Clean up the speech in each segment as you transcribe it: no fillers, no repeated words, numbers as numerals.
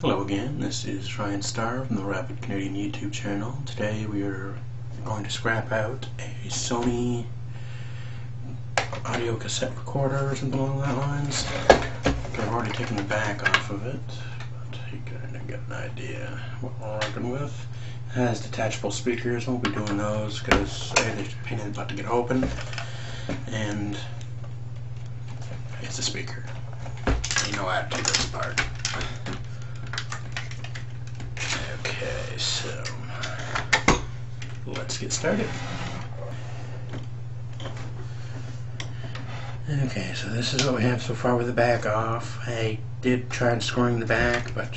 Hello again, this is Ryan Starr from the Rapid Canadian YouTube channel. Today we are going to scrap out a Sony audio cassette recorder or something along that lines. I've already taken the back off of it, but you kind of get an idea what we're working with. It has detachable speakers. Won't be doing those because they're a pain in the butt to get open, and it's a speaker. You know I have to take this apart. Okay, so let's get started. Okay, so this is what we have so far with the back off. I did try unscrewing the back, but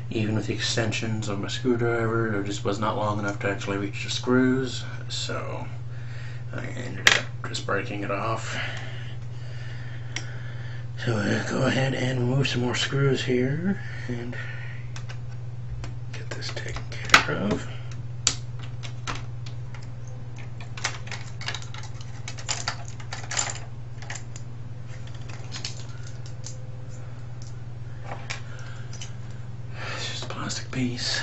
even with the extensions of my screwdriver, it just was not long enough to actually reach the screws, so I ended up just breaking it off. So we'll go ahead and remove some more screws here and get this taken care of. It's just a plastic piece.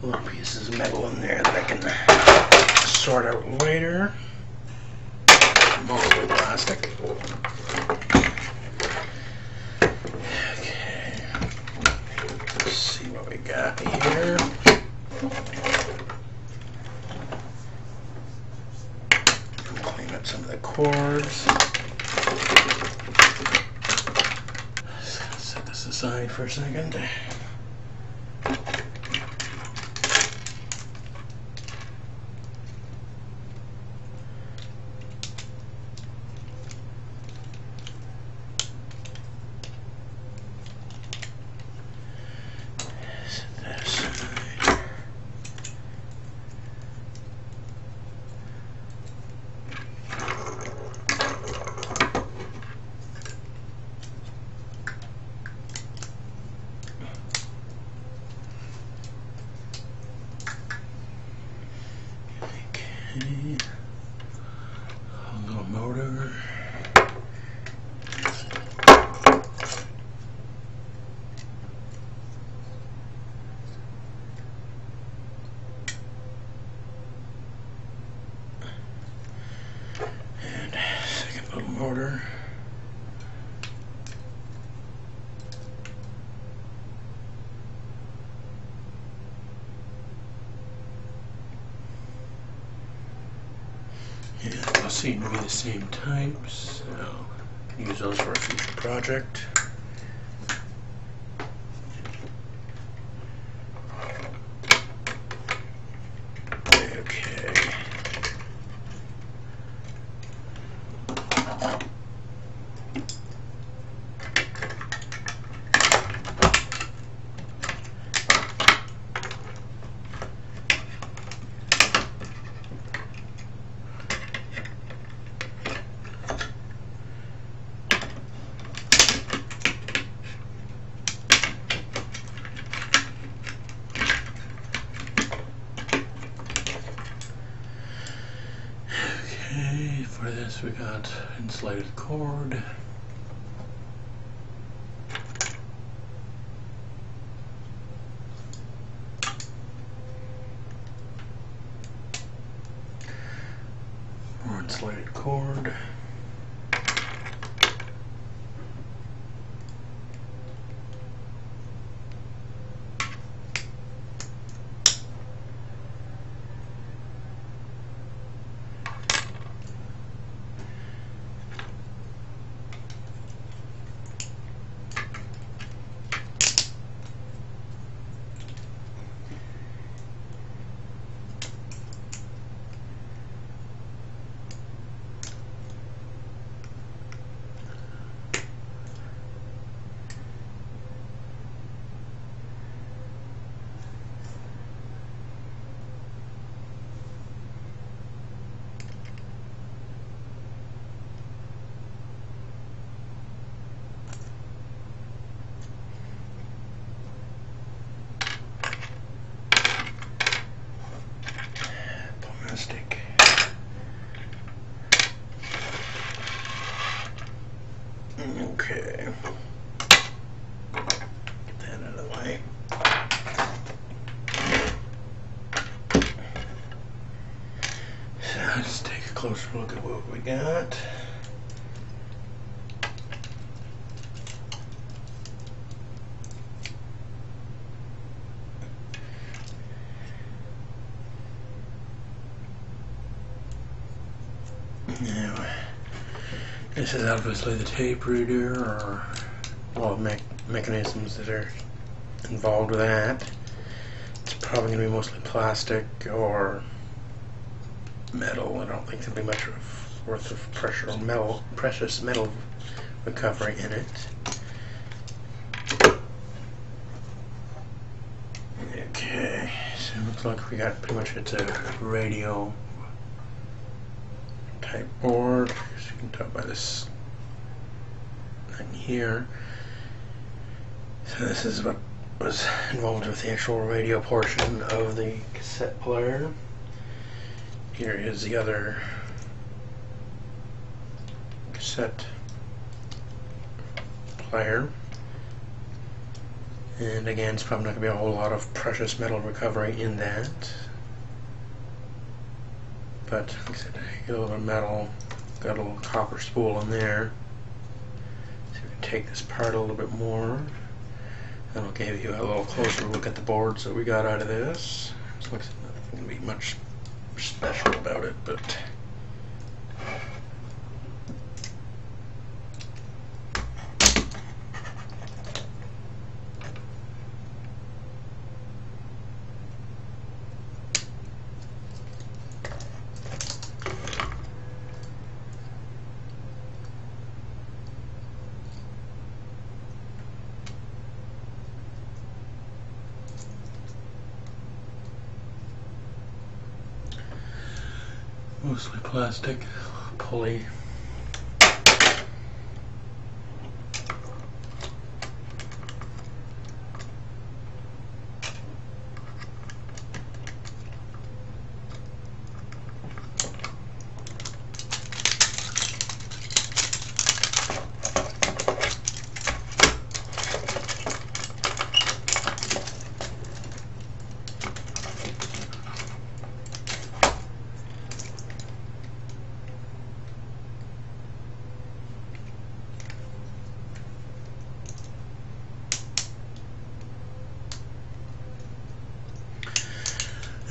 Little pieces of metal in there that I can sort out later. Mostly plastic. Okay. Let's see what we got here. Clean up some of the cords. Set this aside for a second. A little motor. And second little motor. Yeah, they'll seem to be the same type, so use those for a future project. Okay. For this we got insulated cord. More insulated cord. closer look at what we got. Now, this is obviously the tape reader, or well, mechanisms that are involved with that. It's probably going to be mostly plastic or metal. I don't think there'll be much worth of precious metal recovery in it. Okay, so it looks like we got pretty much it's a radio type board, as you can tell by this thing here. So this is what was involved with the actual radio portion of the cassette player. Here is the other cassette player. And again, it's probably not going to be a whole lot of precious metal recovery in that. But like I said, get a little bit of metal, got a little copper spool in there. So we can take this apart a little bit more. And I'll give you a little closer look at the boards that we got out of this. So like I said, nothing going to be much special about it, but mostly plastic, pulley.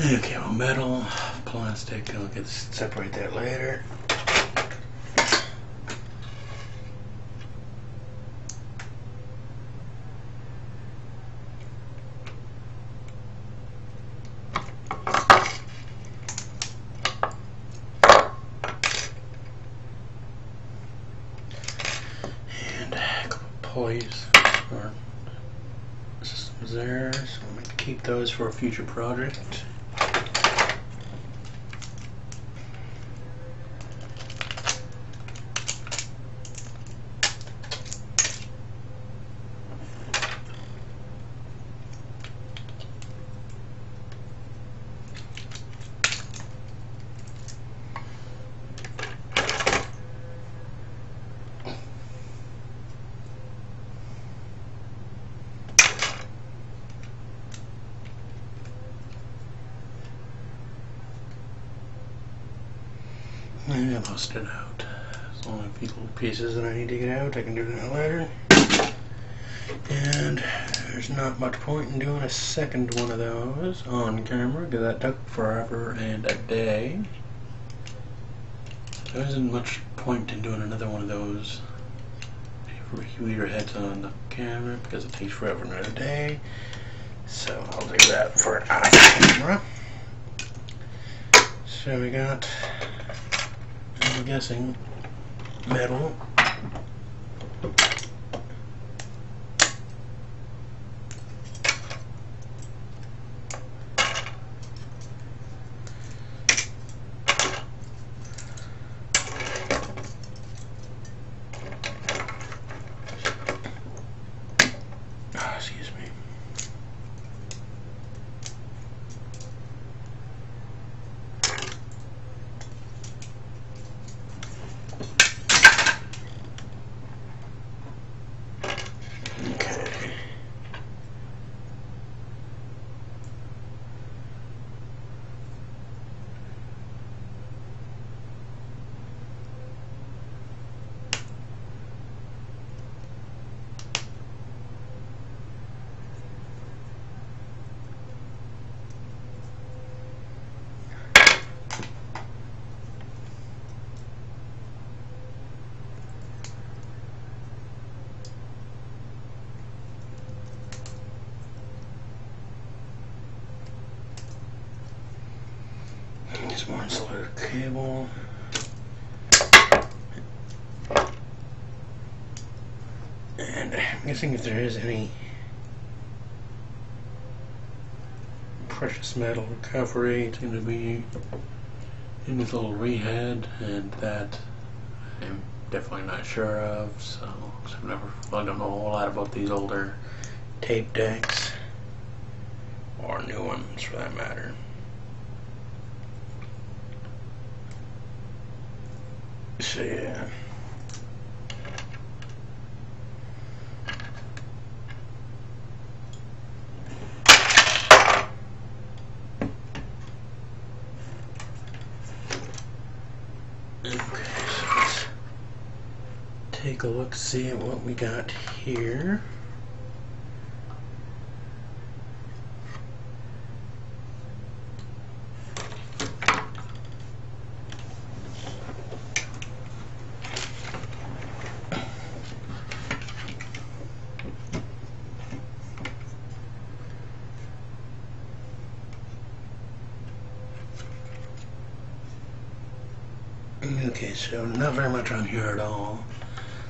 Okay, well, metal, plastic, I'll separate that later. And a couple pulleys or systems there, so I'm going to keep those for a future project. And I lost it out. There's only a few little pieces that I need to get out. I can do that later. And there's not much point in doing a second one of those on camera because that took forever and a day. There isn't much point in doing another one of those reader heads on the camera because it takes forever and a day. So I'll do that for an off camera. So we got, I'm guessing, metal. Excuse me. some more insulated cable. And I'm guessing if there is any precious metal recovery, it's going to be in this little rehead, and that I'm definitely not sure of. So I've never, I don't know a whole lot about these older tape decks, or new ones for that matter. So yeah. Okay, so let's take a look, see at what we got here. Okay, so not very much on here at all.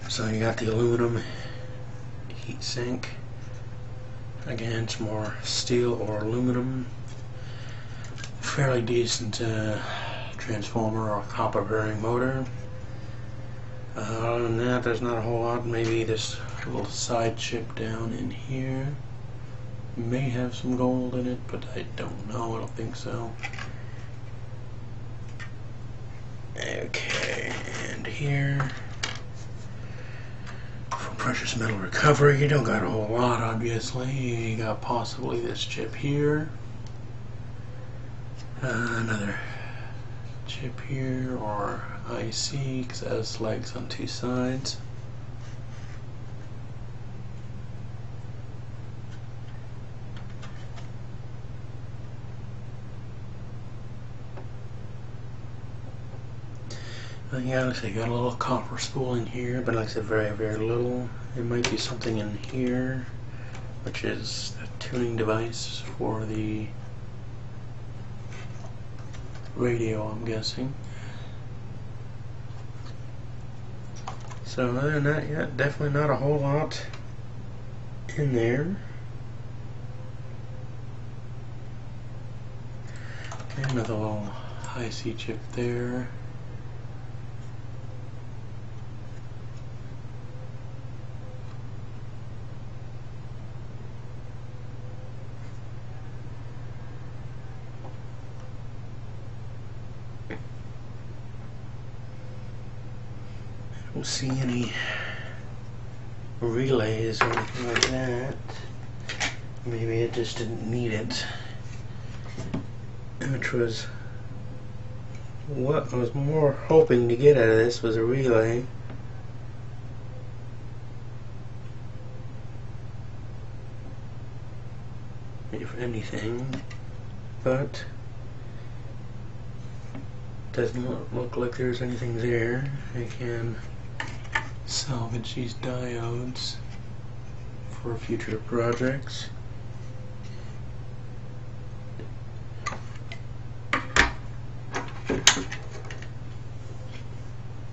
So you got the aluminum heat sink. Again, it's more steel or aluminum. Fairly decent transformer or copper bearing motor. Other than that, there's not a whole lot. Maybe this little side chip down in here may have some gold in it, but I don't know. I don't think so. Okay, and here for precious metal recovery, you don't got a whole lot, obviously. You got possibly this chip here, another chip here, or IC, because it has legs on two sides. Yeah, looks like you got a little copper spool in here, but like I said, very, very little. There might be something in here, which is the tuning device for the radio, I'm guessing. So other than that, yeah, definitely not a whole lot in there. And another little IC chip there. I don't see any relays or anything like that. Maybe it just didn't need it, which was what I was more hoping to get out of this, was a relay. If anything, but doesn't look like there's anything there. I can salvage these diodes for future projects.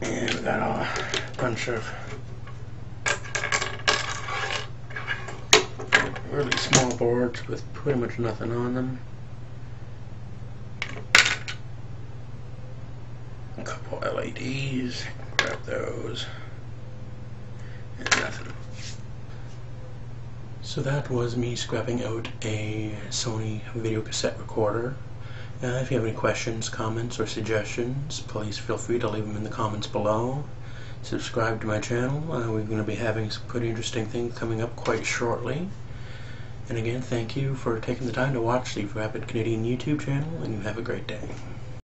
And we got a bunch of really small boards with pretty much nothing on them. A couple LEDs, grab those. And nothing. So that was me scrapping out a Sony video cassette recorder. If you have any questions, comments, or suggestions, please feel free to leave them in the comments below. Subscribe to my channel. We're going to be having some pretty interesting things coming up quite shortly. And again, thank you for taking the time to watch the Rapid Canadian YouTube channel, and you have a great day.